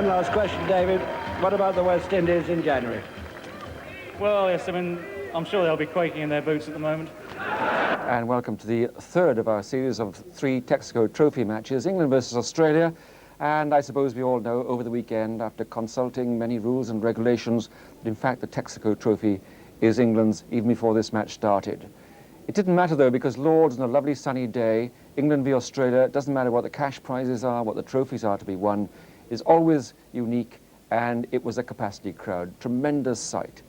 One last question, David. What about the West Indies in January? Well, yes, I mean, I'm sure they'll be quaking in their boots at the moment. And welcome to the third of our series of 3 Texaco Trophy matches, England versus Australia. And I suppose we all know over the weekend, after consulting many rules and regulations, that in fact the Texaco Trophy is England's even before this match started. It didn't matter though, because Lord's on a lovely sunny day, England v Australia, it doesn't matter what the cash prizes are, what the trophies are to be won, is always unique, and it was a capacity crowd, tremendous sight.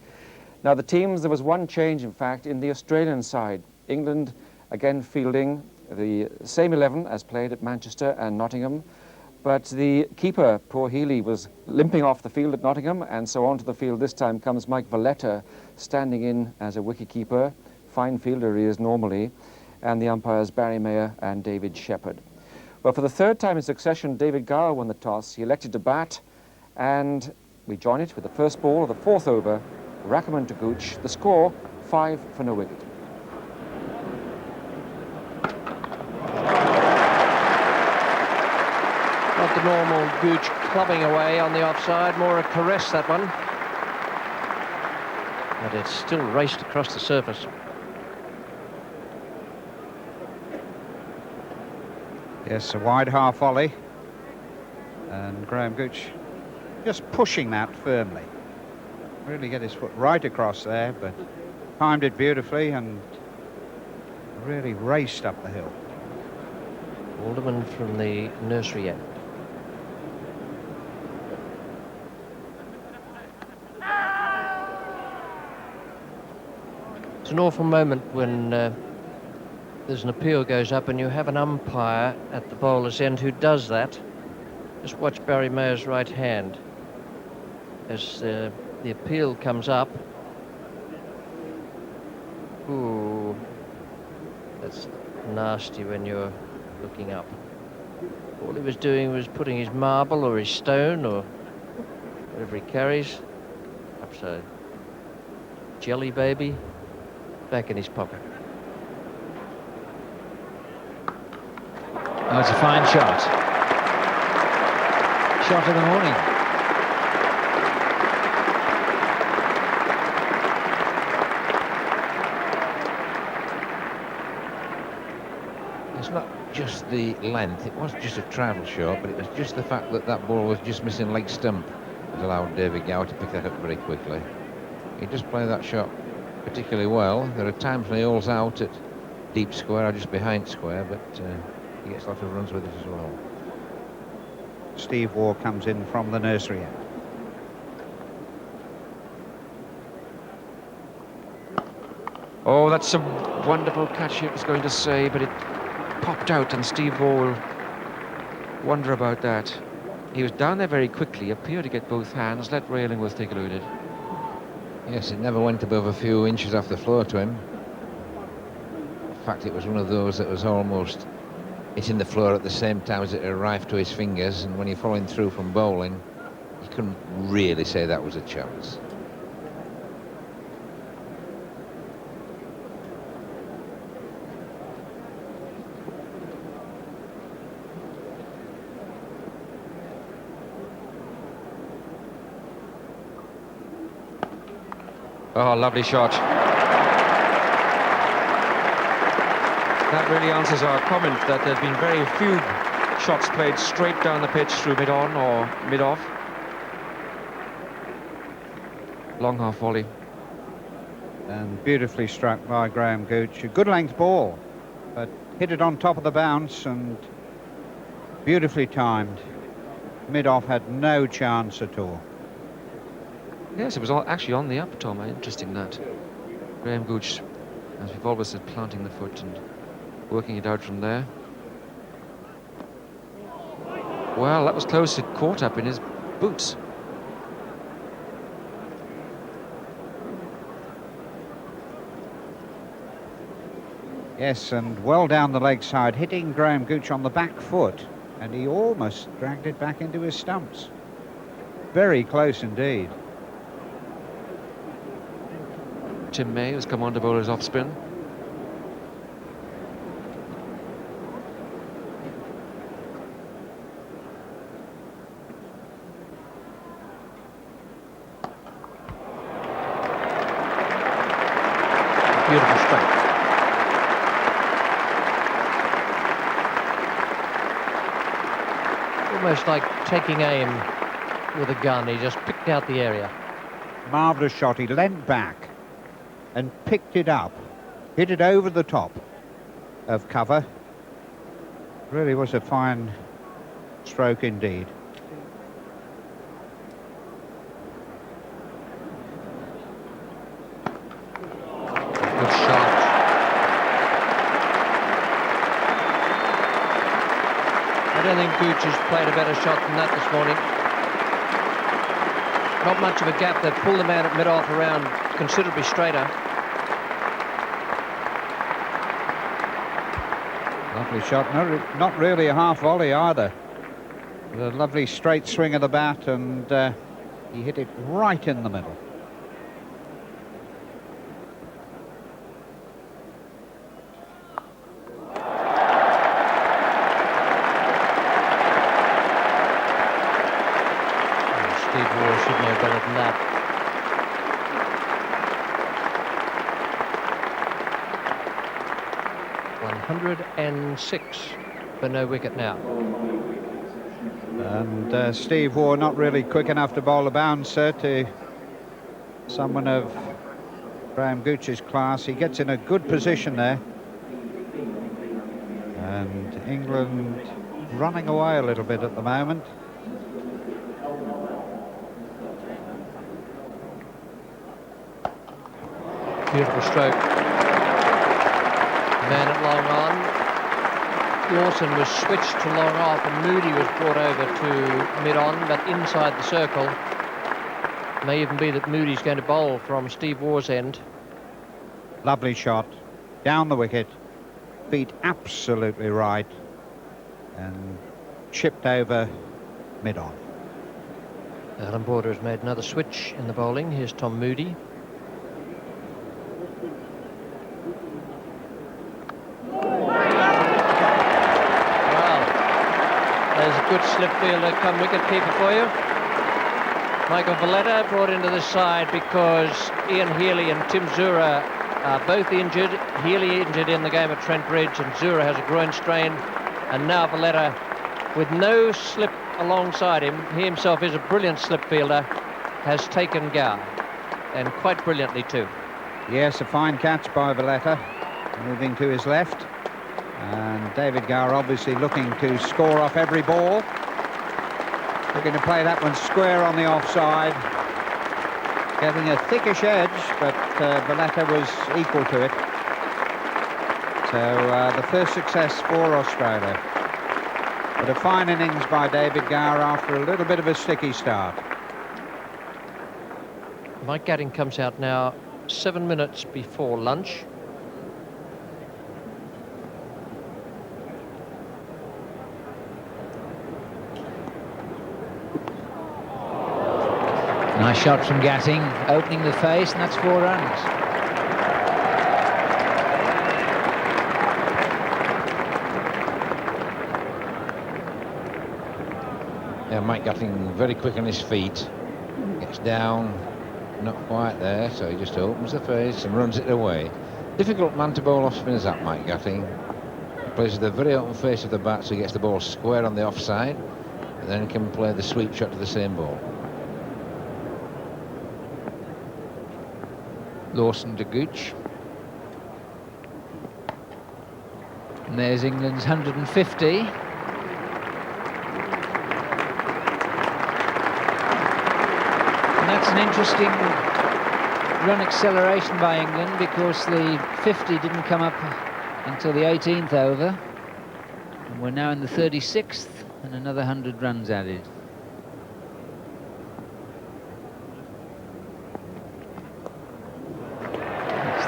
Now the teams, there was one change in fact in the Australian side. England again fielding the same 11 as played at Manchester and Nottingham, but the keeper, poor Healy, was limping off the field at Nottingham, and so onto the field this time comes Mike Valletta, standing in as a wicketkeeper. Fine fielder he is normally, and the umpires Barry Mayer and David Shepherd. Well, for the third time in succession, David Gower won the toss. He elected to bat, and we join it with the first ball of the 4th over, Rackerman to Gooch. The score, 5 for no wicket. Not the normal Gooch clubbing away on the offside, more a caress, that one. But it's still raced across the surface. Yes, a wide half volley. And Graham Gooch just pushing that firmly. Really get his foot right across there, but timed it beautifully and really raced up the hill. Alderman from the nursery end. It's an awful moment when there's an appeal goes up and you have an umpire at the bowler's end who does that. Just watch Barry Mayer's right hand as the appeal comes up. Ooh, that's nasty when you're looking up. All he was doing was putting his marble or his stone or whatever he carries, perhaps a jelly baby, back in his pocket. Oh, it's a fine shot. Shot of the morning. It's not just the length, it wasn't just a travel shot, but it was just the fact that that ball was just missing leg stump that allowed David Gower to pick that up very quickly. He just played that shot particularly well. There are times when he holds out at deep square or just behind square, but he gets lots of runs with it as well. Steve Waugh comes in from the nursery end. Oh, that's a wonderful catch he was going to say, but it popped out, and Steve Waugh will wonder about that. He was down there very quickly, appeared to get both hands. Let Ray Illingworth take a look at it. Yes, it never went above a few inches off the floor to him. In fact, it was one of those that was almost hitting the floor at the same time as it arrived to his fingers, and when you're following through from bowling, you couldn't really say that was a chance. Oh, lovely shot. That really answers our comment that there'd been very few shots played straight down the pitch through mid-on or mid-off. Long half volley. And beautifully struck by Graham Gooch. A good length ball, but hit it on top of the bounce and beautifully timed. Mid-off had no chance at all. Yes, it was actually on the up, Tom. Interesting that. Graham Gooch, as we've always said, planting the foot and working it out from there. Well, that was close. It caught up in his boots. Yes, and well down the leg side, hitting Graham Gooch on the back foot, and he almost dragged it back into his stumps. Very close indeed. Tim May has come on to bowl his off spin. Beautiful stroke. Almost like taking aim with a gun. He just picked out the area. Marvellous shot. He leant back and picked it up, hit it over the top of cover. Really was a fine stroke indeed. Good shot. I don't think Gooch has played a better shot than that this morning. Not much of a gap. They've pulled the man at mid-off around considerably straighter. Lovely shot. Not really a half volley either. A lovely straight swing of the bat, and he hit it right in the middle. Steve Waugh should know better than that. .106 for no wicket now. And Steve Waugh not really quick enough to bowl a bouncer to someone of Graham Gooch's class. He gets in a good position there. And England running away a little bit at the moment. Beautiful stroke. Man at long on. Lawson was switched to long off and Moody was brought over to mid on, but inside the circle. May even be that Moody's going to bowl from Steve Waugh's end. Lovely shot. Down the wicket. Feet absolutely right. And chipped over mid on. Alan Border has made another switch in the bowling. Here's Tom Moody. There's a good slip fielder come wicket-keeper for you. Michael Valletta brought into the side because Ian Healy and Tim Zura are both injured. Healy injured in the game at Trent Bridge and Zura has a groin strain. And now Valletta, with no slip alongside him, he himself is a brilliant slip fielder, has taken Gower. And quite brilliantly too. Yes, a fine catch by Valletta, moving to his left. And David Gower obviously looking to score off every ball. Looking to play that one square on the offside. Getting a thickish edge, but Valletta was equal to it. So the first success for Australia. But a fine innings by David Gower after a little bit of a sticky start. Mike Gatting comes out now 7 minutes before lunch. Nice shot from Gatting, opening the face, and that's 4 runs. Yeah, Mike Gatting very quick on his feet. Gets down, not quite there, so he just opens the face and runs it away. Difficult man to bowl off spinners, that Mike Gatting. He plays with the very open face of the bat, so he gets the ball square on the offside, and then he can play the sweep shot to the same ball. Lawson to Gooch. And there's England's 150. And that's an interesting run acceleration by England because the 50 didn't come up until the 18th over. And we're now in the 36th and another 100 runs added.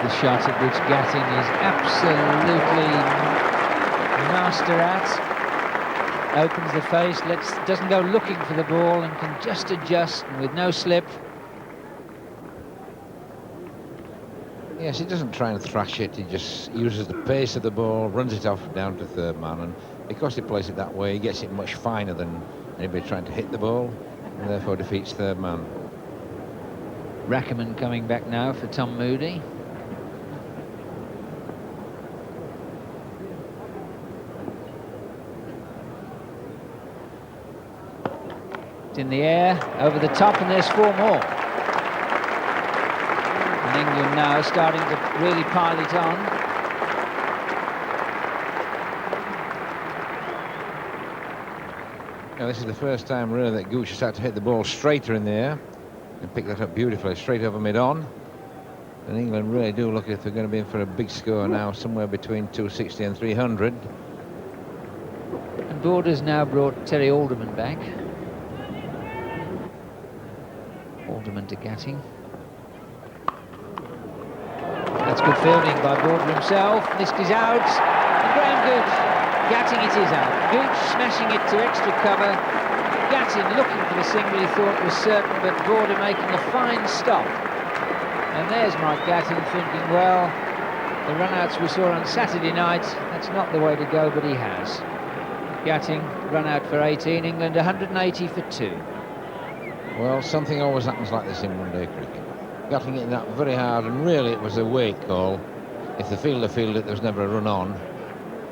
The shot at which Gatting is absolutely master at. Opens the face, doesn't go looking for the ball and can just adjust and with no slip. Yes, he doesn't try and thrash it, he just uses the pace of the ball, runs it off down to third man, and because he plays it that way, he gets it much finer than anybody trying to hit the ball, and therefore defeats third man. Rackerman coming back now for Tom Moody. It's in the air, over the top, and there's 4 more. And England now starting to really pile it on. Now, this is the first time really that Gooch has had to hit the ball straighter in the air and pick that up beautifully, straight over mid-on. And England really do look as if they're going to be in for a big score now, somewhere between 260 and 300. And Border's now brought Terry Alderman back. Alderman to Gatting. That's good fielding by Border himself. Missed his out. And Graham Gooch. Gatting it is out. Gooch smashing it to extra cover. Gatting looking for the single he thought was certain, but Border making a fine stop. And there's Mike Gatting thinking, well, the run-outs we saw on Saturday night, that's not the way to go, but he has. Gatting run out for 18, England 180 for 2. Well, something always happens like this in one-day cricket. Gatting it that very hard, and really it was a wake call. If the fielder fielded it, there was never a run on.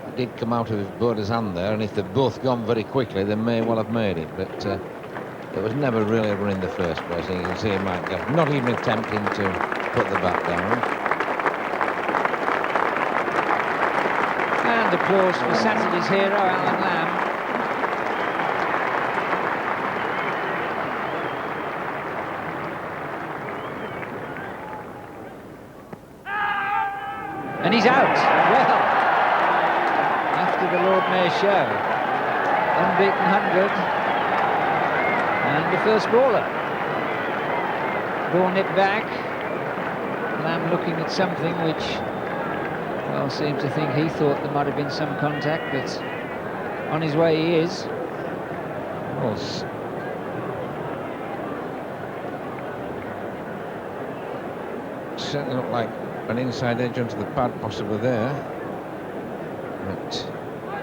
It did come out of Border's hand there, and if they'd both gone very quickly, they may well have made it, but there was never really a run in the first place. And you can see Mike Gatting not even attempting to put the bat down. And applause for Saturday's hero, Alan Lamb. And he's out. Well, after the Lord Mayor show, unbeaten 100, and the first baller. Ball nipped back. Lamb looking at something which, well, seemed to think he thought there might have been some contact, but on his way he is. Well, certainly looked like an inside edge onto the pad possibly there. But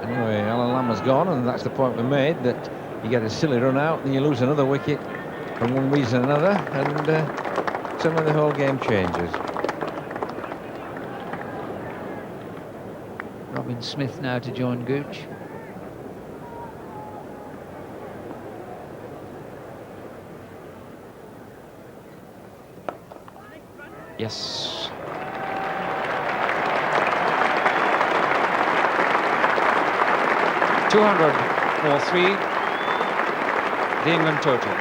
anyway, Alan Lamb has gone, and that's the point we made, that you get a silly run out and you lose another wicket for one reason or another, and suddenly the whole game changes. Robin Smith now to join Gooch. Yes. $200 for 3, the England total.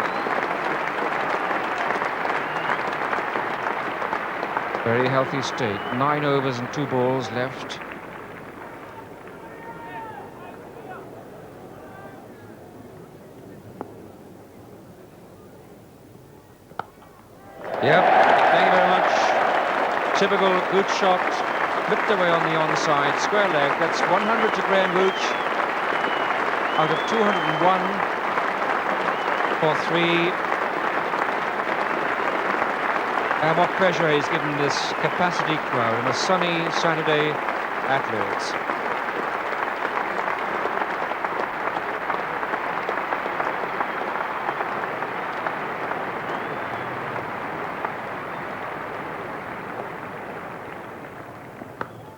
Very healthy state. 9 overs and 2 balls left. Yep, thank you very much. Typical Gooch shot, flipped away on the onside, square leg. That's 100 to Graham Gooch out of 201 for 3. And what pleasure he's given this capacity crowd on a sunny Saturday at Lord's.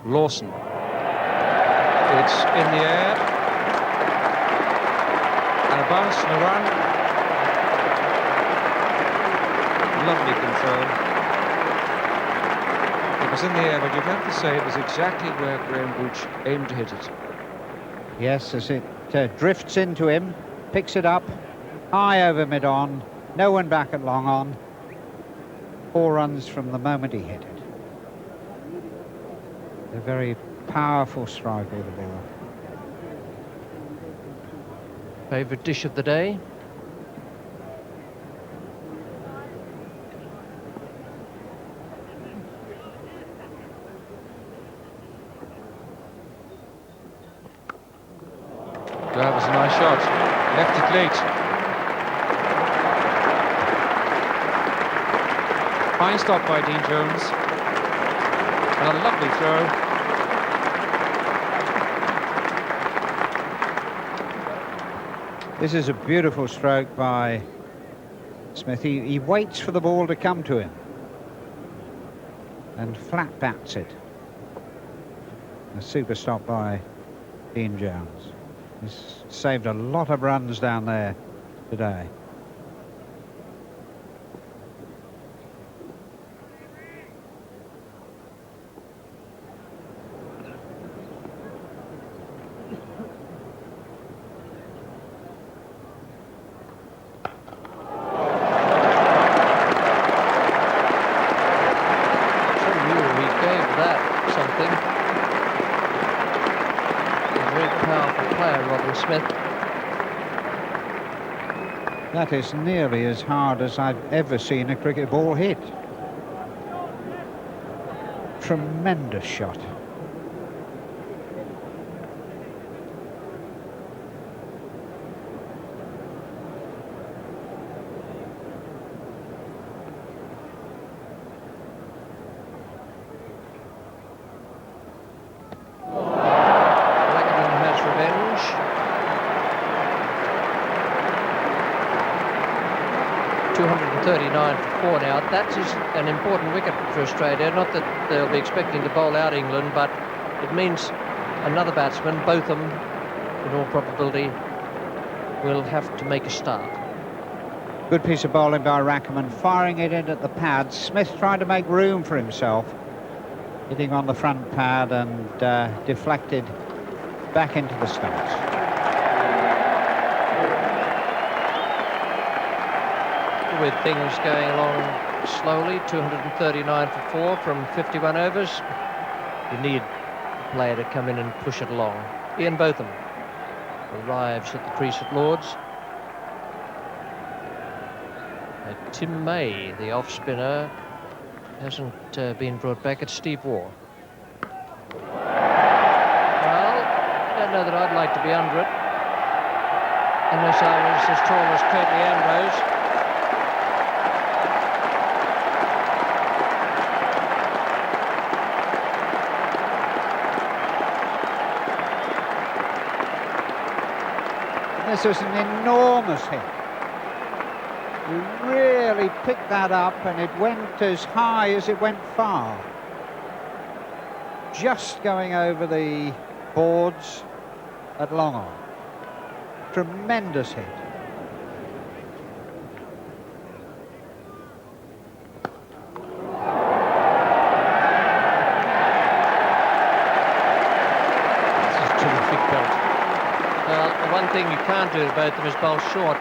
Lawson. It's in the air. And a bounce and a run. Lovely control. It was in the air, but you'd have to say it was exactly where Graham Gooch aimed to hit it. Yes, as it drifts into him, picks it up, high over mid-on, no one back at long on. 4 runs from the moment he hit it. A very powerful strike with the ball. Favourite dish of the day? That was a nice shot. Left it late. Fine stop by Dean Jones. And a lovely throw. This is a beautiful stroke by Smith. He waits for the ball to come to him and flat bats it. A super stop by Dean Jones. He's saved a lot of runs down there today. something. A very powerful player, Robin Smith. That is nearly as hard as I've ever seen a cricket ball hit. Tremendous shot. Rackham has revenge. .239 for 4 now. That is an important wicket for Australia. Not that they'll be expecting to bowl out England, but it means another batsman, Botham, in all probability, will have to make a start. Good piece of bowling by Rackham, firing it in at the pads. Smith trying to make room for himself, hitting on the front pad and deflected back into the stumps. With things going along slowly, 239 for 4 from 51 overs. You need a player to come in and push it along. Ian Botham arrives at the crease at Lord's. Tim May, the off-spinner, hasn't been brought back. It's Steve Waugh. Well, I don't know that I'd like to be under it, unless I was as tall as Curtly Ambrose. This was an enormous hit. He really picked that up, and it went as high as it went far. Just going over the boards at long on. Tremendous hit. This is terrific belt. Well, the one thing you can't do to both of them is bowl short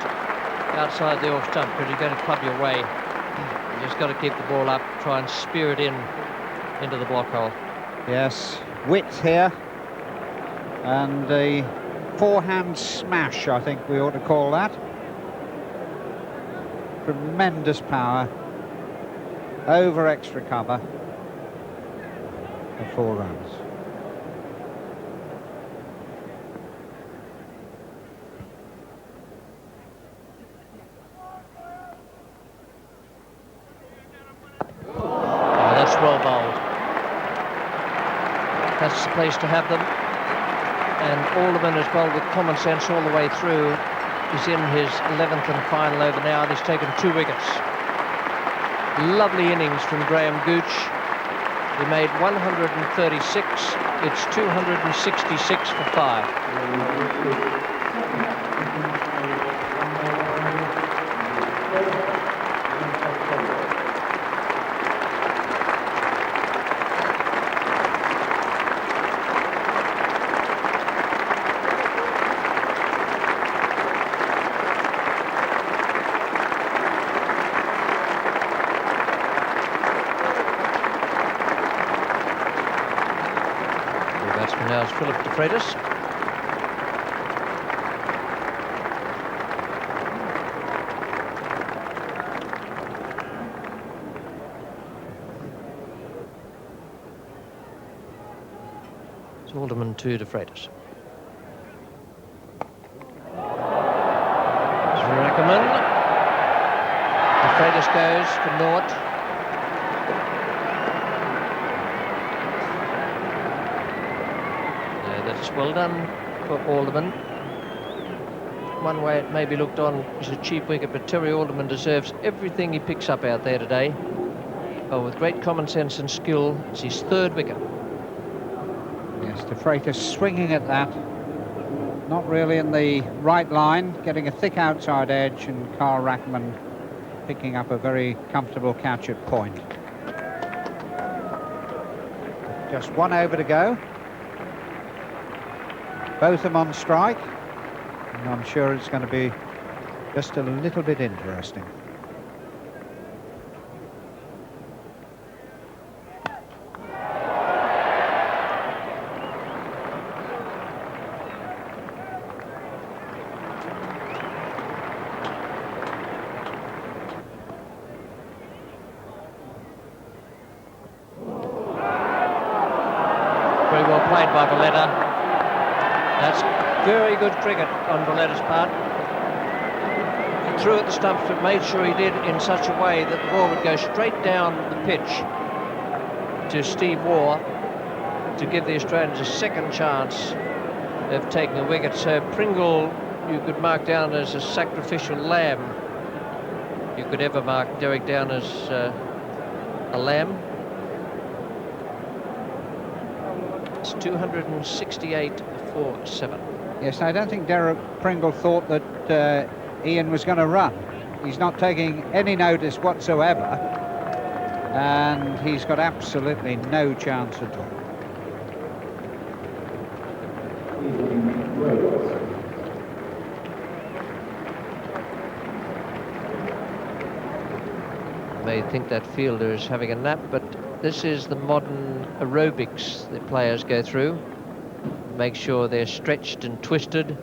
outside the off stump, because you're going to club your way. You just got to keep the ball up, try and spear it into the block hole. Yes, width here, and a forehand smash, I think we ought to call that. Tremendous power, over extra cover for 4 runs. Well bowled. That's the place to have them. And Alderman has bowled with common sense all the way through. He's in his 11th and final over now, and he's taken 2 wickets. Lovely innings from Graham Gooch. He made 136. It's 266 for 5. Now is Philip de Freitas. It's Alderman to de Freitas. Rackerman. De Freitas goes for naught. Well done for Alderman. One way it may be looked on is a cheap wicket, but Terry Alderman deserves everything he picks up out there today. Oh, with great common sense and skill, it's his 3rd wicket. Yes, de Freitas swinging at that. Not really in the right line, getting a thick outside edge, and Carl Rackerman picking up a very comfortable catch at point. Just 1 over to go. Botham on strike, and I'm sure it's going to be just a little bit interesting. Very well played by Valletta. That's very good cricket on Valletta's part. He threw at the stumps, but made sure he did in such a way that the ball would go straight down the pitch to Steve Waugh to give the Australians a second chance of taking a wicket. So Pringle, you could mark down as a sacrificial lamb. You could ever mark Derek down as a lamb. It's 268 for 7. Yes, I don't think Derek Pringle thought that Ian was going to run. He's not taking any notice whatsoever, and he's got absolutely no chance at all. You may think that fielder is having a nap, but this is the modern aerobics the players go through. Make sure they're stretched and twisted.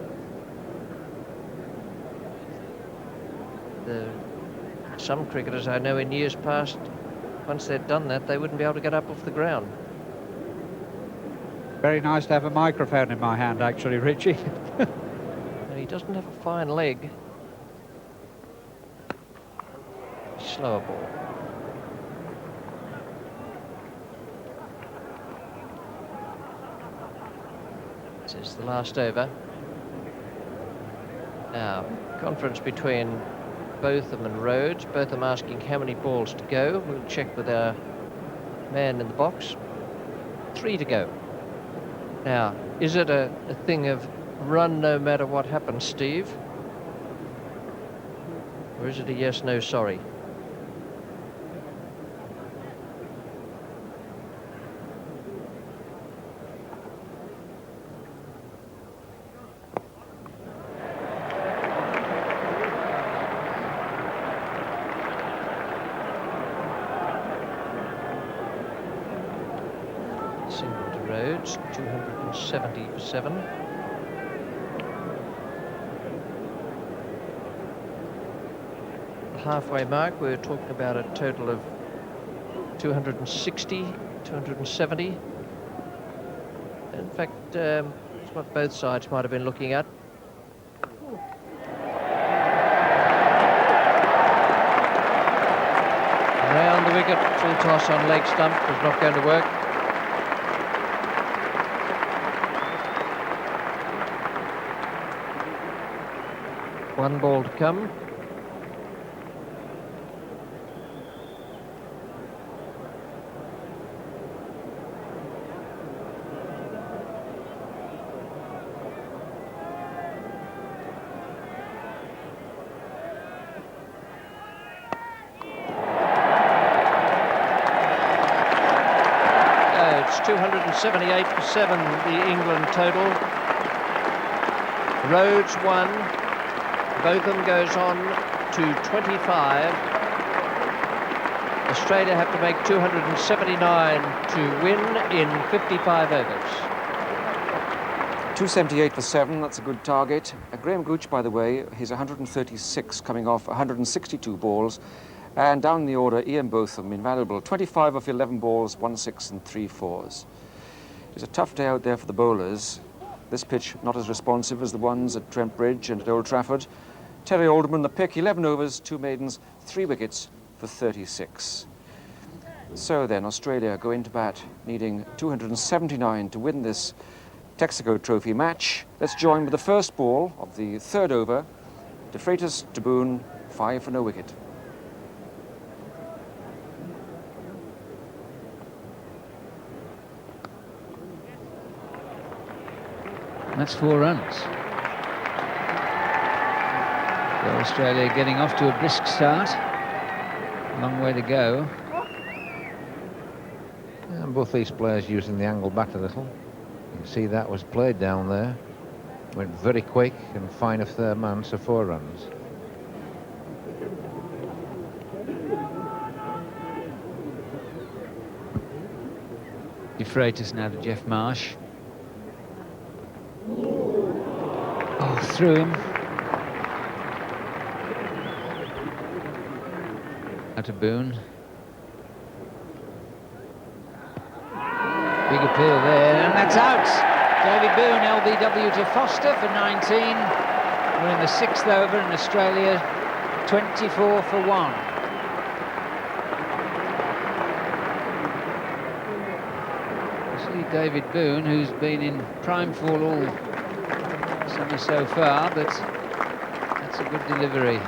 Some cricketers I know in years past, once they'd done that, they wouldn't be able to get up off the ground. Very nice to have a microphone in my hand, actually, Richie. And he doesn't have a fine leg. Slower ball. This is the last over. Now, conference between Botham and Rhodes. Botham asking how many balls to go. We'll check with our man in the box. 3 to go. Now, is it a thing of run no matter what happens, Steve? Or is it a yes, no, sorry? Single to Rhodes, 270 for 7. The halfway mark, we're talking about a total of 260, 270. In fact, it's what both sides might have been looking at. Round the wicket, full toss on leg stump was not going to work. One ball to come. It's 278 for 7, the England total. Rhodes 1. Botham goes on to 25. Australia have to make 279 to win in 55 overs. 278 for 7, that's a good target. Graham Gooch, by the way, he's 136 coming off 162 balls. And down the order, Ian Botham, invaluable. 25 of 11 balls, 1 6 and 3 4s. It's a tough day out there for the bowlers. This pitch not as responsive as the ones at Trent Bridge and at Old Trafford. Terry Alderman, the pick, 11 overs, 2 maidens, 3 wickets for 36. So then, Australia go into bat, needing 279 to win this Texaco Trophy match. Let's join with the first ball of the 3rd over. De Freitas to Boone, 5 for no wicket. That's 4 runs. So Australia getting off to a brisk start. Long way to go. And both these players using the angle back a little. You can see that was played down there. Went very quick and fine of third man, so 4 runs. De Freitas now to Jeff Marsh. Oh, through him. Out to Boone. Big appeal there, and that's out. David Boone, LBW to Foster for 19. We're in the 6th over in Australia, 24 for 1. You see David Boone, who's been in prime form all summer so far, but that's a good delivery.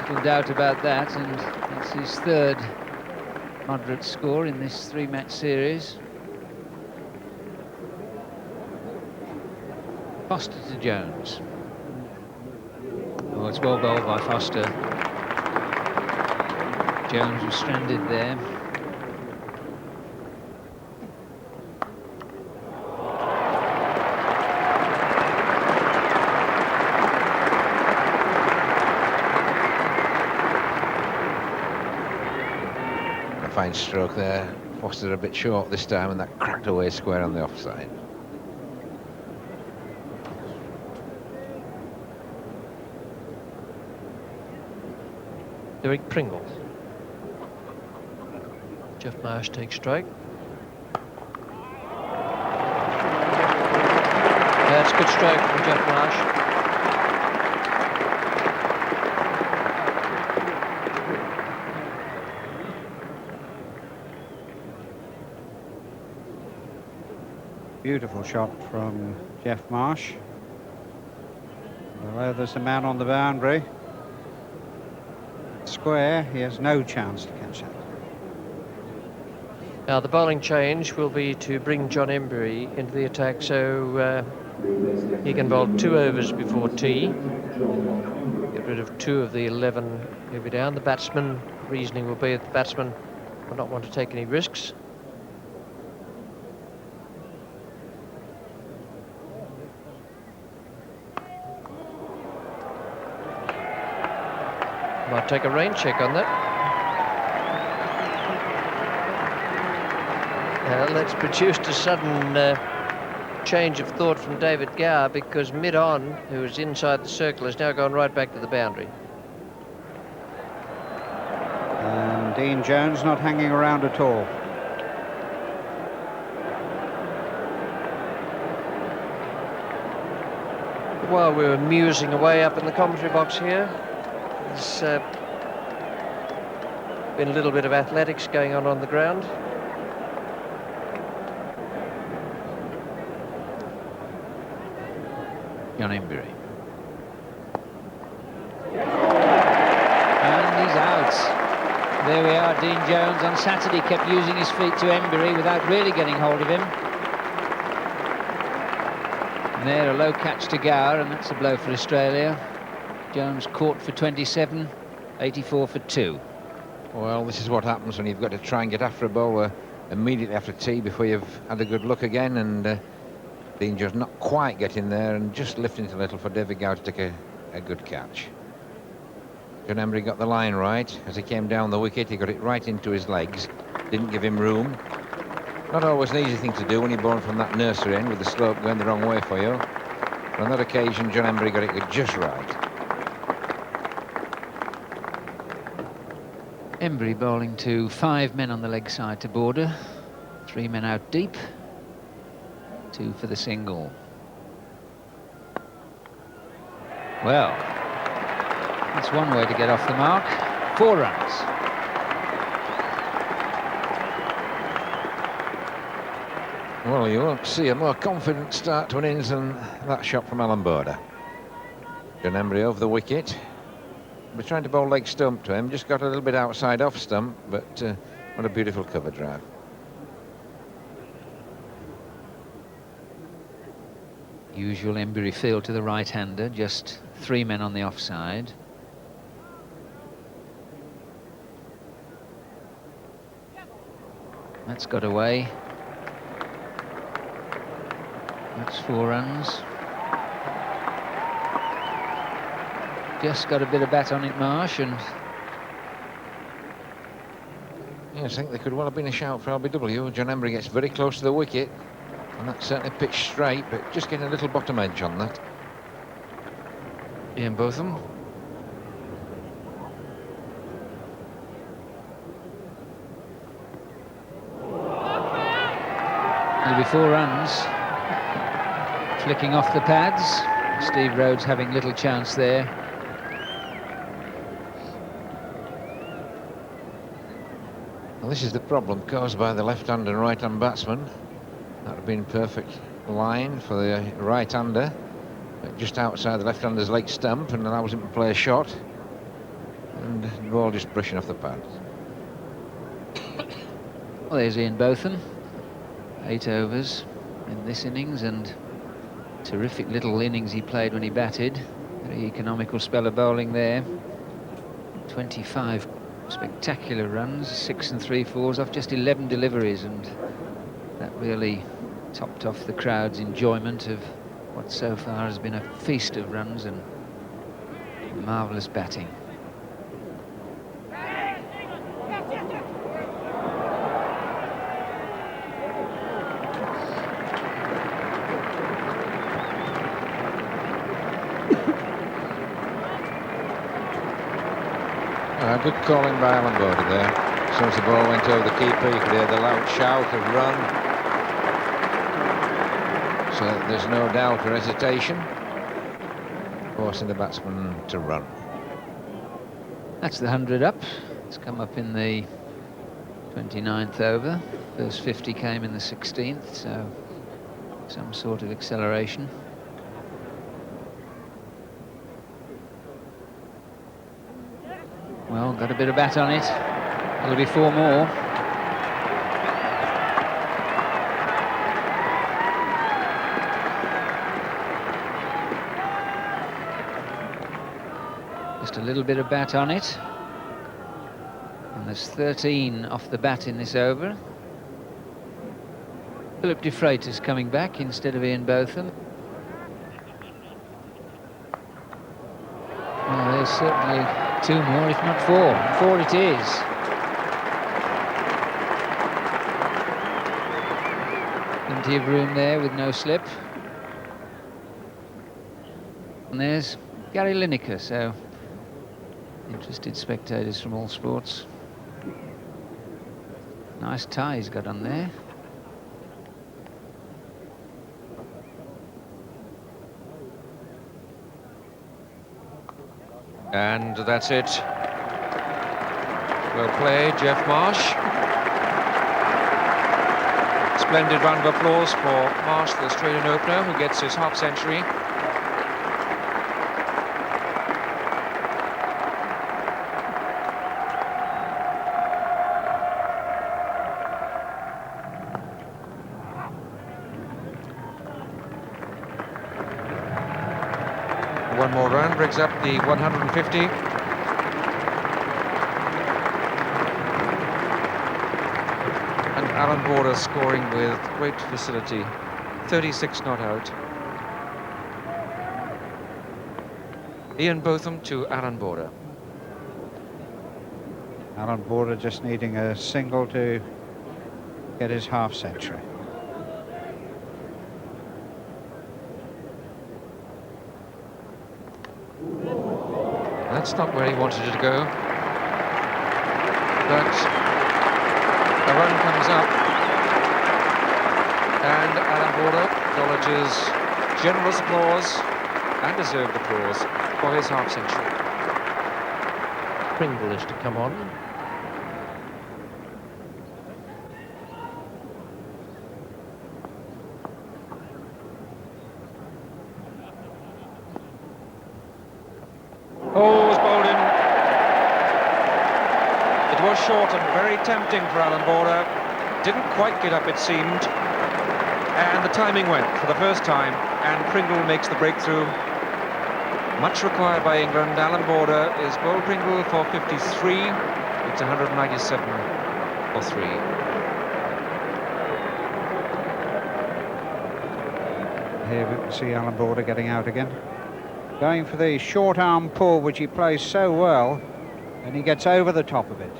Little doubt about that, and that's his 3rd moderate score in this 3-match series. Foster to Jones. Oh, it's well bowled by Foster. Jones was stranded there. A fine stroke there. Foster a bit short this time, and that cracked away square on the offside. Derek Pringle. Geoff Marsh takes strike. That's a good stroke from Geoff Marsh. Beautiful shot from Geoff Marsh. Although there's a man on the boundary. Square, he has no chance to catch that. Now the bowling change will be to bring John Embury into the attack, so he can bowl 2 overs before tea. Get rid of 2 of the 11 he'll be down. The batsman, reasoning will be that the batsman will not want to take any risks. Might take a rain check on that. That's produced a sudden change of thought from David Gower, because mid-on, who was inside the circle, has now gone right back to the boundary. And Dean Jones not hanging around at all. While we were musing away up in the commentary box here, there's been a little bit of athletics going on the ground. John Embury. And he's out. There we are. Dean Jones on Saturday kept using his feet to Embury without really getting hold of him. And there, a low catch to Gower, and that's a blow for Australia. Jones caught for 27, 84 for 2. Well, this is what happens when you've got to try and get after a bowler immediately after tea before you've had a good look again, and Dean just not quite getting there and just lifting it a little for David Gower to take a good catch. John Embury got the line right. As he came down the wicket, he got it right into his legs. Didn't give him room. Not always an easy thing to do when you're born from that nursery end with the slope going the wrong way for you. But on that occasion, John Embury got it just right. Embury bowling to 5 men on the leg side to border. 3 men out deep. 2 for the single. Well, that's one way to get off the mark. 4 runs. Well, you won't see a more confident start to an innings than that shot from Alan Border. John Embury over the wicket. We're trying to bowl leg stump to him. Just got a little bit outside off stump, but what a beautiful cover drive. Usual Embury field to the right-hander, just 3 men on the offside. That's got away. That's 4 runs. Just got a bit of bat on it, Marsh, and Yes, I think there could well have been a shout for LBW. John Embury gets very close to the wicket, and that's certainly pitched straight, but just getting a little bottom edge on that. Ian Botham. There'll be 4 runs. Flicking off the pads. Steve Rhodes having little chance there. Well, this is the problem caused by the left-hand and right-hand batsman. That would have been perfect line for the right-hander, just outside the left-hander's leg stump, and allows him to play a shot. And the ball just brushing off the pads. Well, there's Ian Botham. 8 overs in this innings, and terrific little innings he played when he batted. Very economical spell of bowling there. 25 spectacular runs, 6 3/4 off just 11 deliveries, and that really topped off the crowd's enjoyment of what so far has been a feast of runs and marvellous batting. Good calling by Alan Border there. As soon as the ball went over the keeper, you could hear the loud shout of run. So there's no doubt or hesitation, forcing the batsman to run. That's the 100 up. It's come up in the 29th over. First 50 came in the 16th, so some sort of acceleration. Well, got a bit of bat on it. There'll be 4 more. Just a little bit of bat on it. And there's 13 off the bat in this over. Philip de Freitas coming back instead of Ian Botham. Well, there's certainly 2 more, if not 4. 4 it is. Plenty of room there with no slip. And there's Gary Lineker, so interested spectators from all sports. Nice tie he's got on there. And that's it. Well played, Geoff Marsh. Splendid round of applause for Marsh, the Australian opener, who gets his half-century. One more run brings up the 150. And Alan Border scoring with great facility. 36 not out. Ian Botham to Alan Border. Alan Border just needing a single to get his half-century. That's not where he wanted it to go. But a run comes up. And Alan Border acknowledges generous applause and deserved applause for his half-century. Pringle is to come on. Oh, was bowled in. It was short and very tempting for Alan Border. Didn't quite get up, it seemed. And the timing went for the first time, and Pringle makes the breakthrough. Much required by England. Alan Border is bowled Pringle for 53. It's 197 for 3. Here we can see Alan Border getting out again. Going for the short arm pull, which he plays so well, and he gets over the top of it.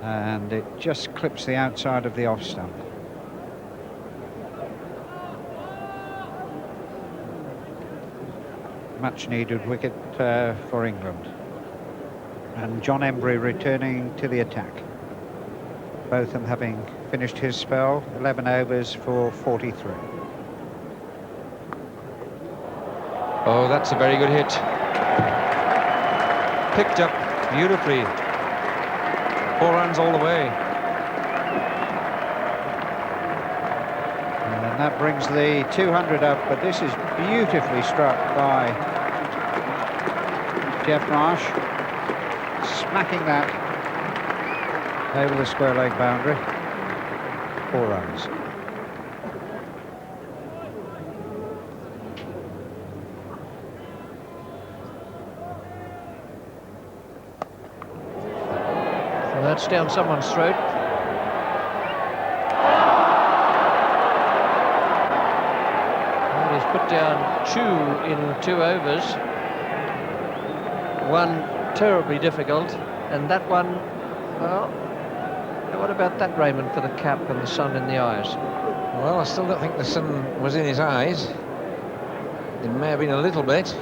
And it just clips the outside of the off stump. Much needed wicket for England. And John Embry returning to the attack. Both of them having finished his spell, 11 overs for 43. Oh, that's a very good hit. Picked up beautifully. 4 runs all the way. And that brings the 200 up, but this is beautifully struck by Geoff Marsh, smacking that over the square leg boundary. 4 runs. Well, that's down someone's throat. Well, he's put down 2 in 2 overs. 1 terribly difficult, and that one, well, what about that, Raymond, for the cap and the sun in the eyes? Well, I still don't think the sun was in his eyes. It may have been a little bit.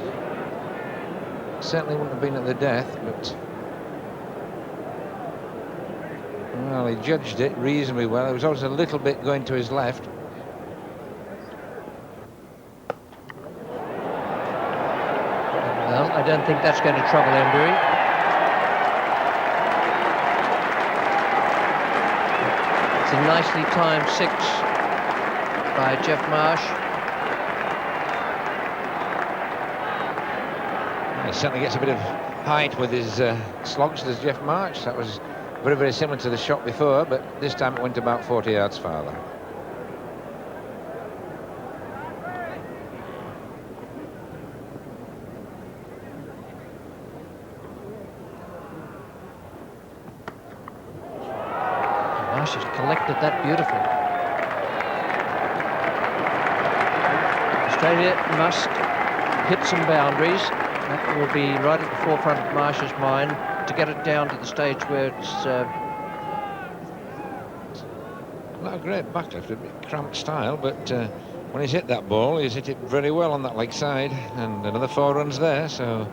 Certainly wouldn't have been at the death, but... Well, he judged it reasonably well. It was always a little bit going to his left. Well, I don't think that's going to trouble Embury. It's a nicely timed 6 by Geoff Marsh. He certainly gets a bit of height with his slogs, does Geoff Marsh. That was very, very similar to the shot before, but this time it went about 40 yards farther. Marsh has collected that beautifully. Australia must hit some boundaries. That will be right at the forefront of Marsh's mind to get it down to the stage where it's... Not a great backlift, a bit cramped style, but when he's hit that ball, he's hit it very well on that leg side, and another 4 runs there, so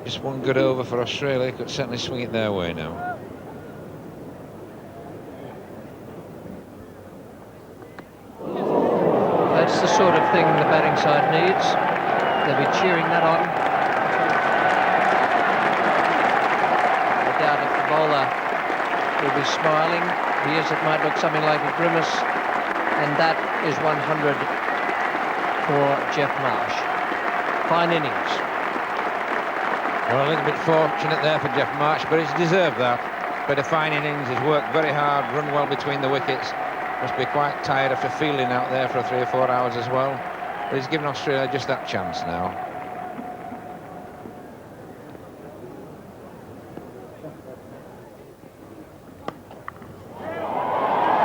just 1 good over for Australia. Could certainly swing it their way now. That's the sort of thing the batting side needs. They'll be cheering that on. I doubt if the bowler will be smiling. He is, it might look something like a grimace. And that is 100 for Geoff Marsh. Fine innings. Well, a little bit fortunate there for Geoff Marsh, but he's deserved that. But a fine innings, he's worked very hard, run well between the wickets. Must be quite tired after fielding out there for 3 or 4 hours as well. But he's given Australia just that chance now.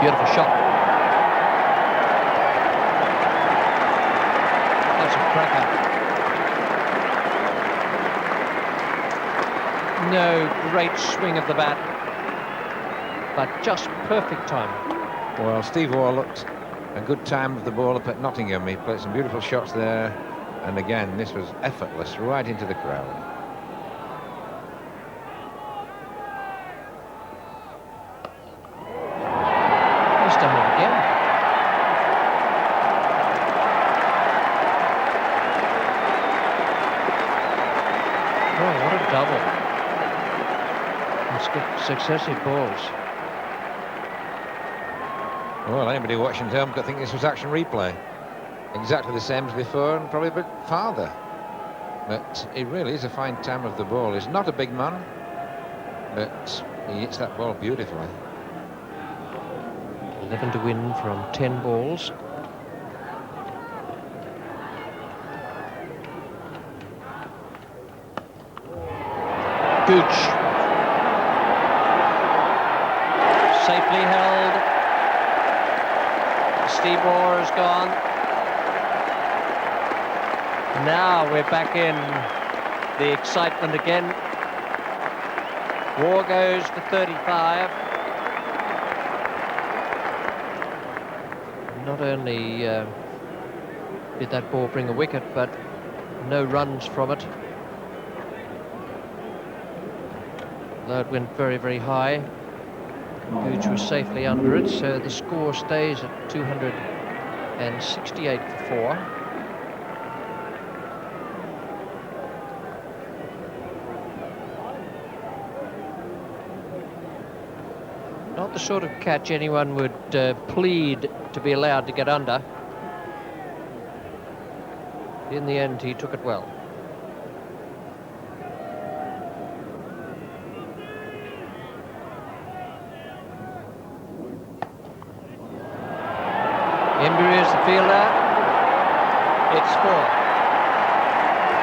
Beautiful shot. That's a cracker. No great swing of the bat, but just perfect time. Well, Steve Waugh looked a good time of the ball up at Nottingham. He played some beautiful shots there, and again, this was effortless, right into the crowd. He's done it again. Oh, what a double. It's successive balls. Well, anybody watching at home could think this was action replay. Exactly the same as before, and probably a bit farther. But it really is a fine time of the ball. He's not a big man, but he hits that ball beautifully. 11 to win from 10 balls. Gooch. Safely held. Steve Waugh is gone. Now we're back in the excitement again. Waugh goes to 35. Not only did that ball bring a wicket, but no runs from it. Though it went very, very high. Gooch was safely under it, so the score stays at 268 for 4. Not the sort of catch anyone would plead to be allowed to get under. In the end, he took it well. Embury is the fielder. It's 4.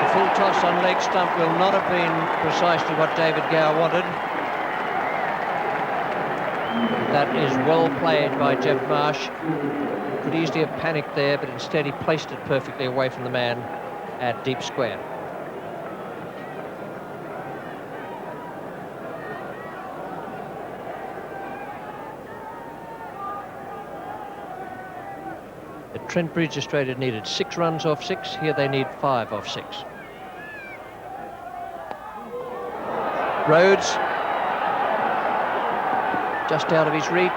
The full toss on leg stump will not have been precisely what David Gower wanted. That is well played by Geoff Marsh. Could easily have panicked there, but instead he placed it perfectly away from the man at deep square. At Trent Bridge, Australia needed 6 runs off 6. Here they need 5 off 6. Rhodes, just out of his reach,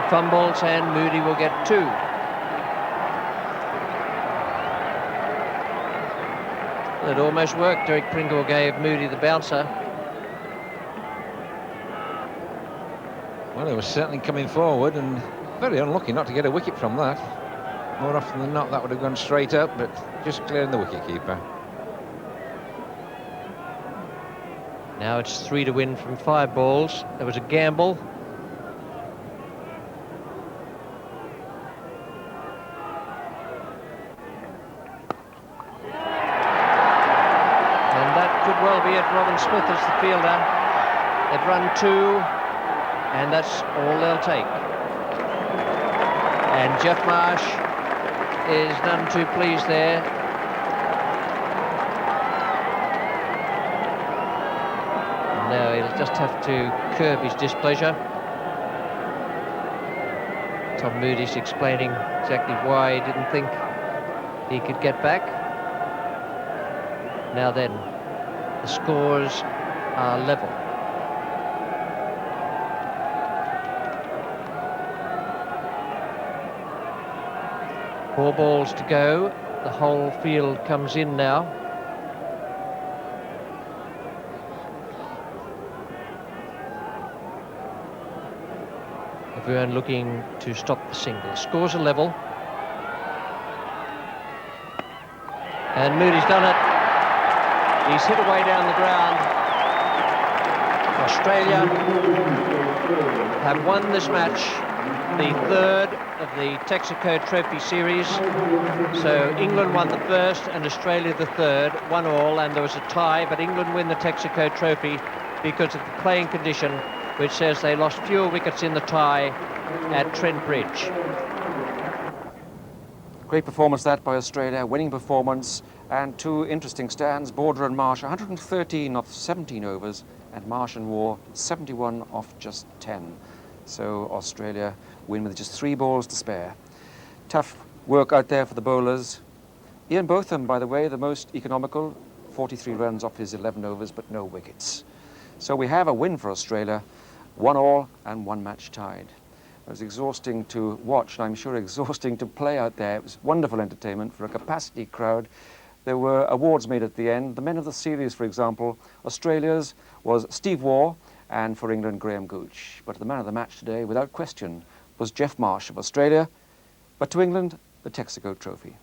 fumbles, and Moody will get 2. It almost worked. Derek Pringle gave Moody the bouncer. Well, he was certainly coming forward and very unlucky not to get a wicket from that. More often than not, that would have gone straight up, but just clearing the wicket-keeper. Now it's 3 to win from 5 balls. There was a gamble. And that could well be it. Robin Smith is the fielder. They've run 2, and that's all they'll take. And Geoff Marsh is none too pleased there. Now he'll just have to curb his displeasure. Tom Moody's explaining exactly why he didn't think he could get back. Now then, the scores are level. Four balls to go. The whole field comes in now. Everyone looking to stop the single. Scores are level. And Moody's done it. He's hit away down the ground. Australia have won this match, the 3rd of the Texaco Trophy Series. So England won the first and Australia the 3rd, 1-1, and there was a tie, but England win the Texaco Trophy because of the playing condition, which says they lost fewer wickets in the tie at Trent Bridge. Great performance that by Australia, winning performance, and 2 interesting stands. Border and Marsh, 113 off 17 overs, and Marsh and War, 71 off just 10. So Australia win with just 3 balls to spare. Tough work out there for the bowlers. Ian Botham, by the way, the most economical, 43 runs off his 11 overs, but no wickets. So we have a win for Australia, 1-1 and 1 match tied. It was exhausting to watch, and I'm sure exhausting to play out there. It was wonderful entertainment for a capacity crowd. There were awards made at the end. The men of the series, for example, Australia's was Steve Waugh, and for England, Graham Gooch. But the man of the match today, without question, was Geoff Marsh of Australia, but to England, the Texaco Trophy.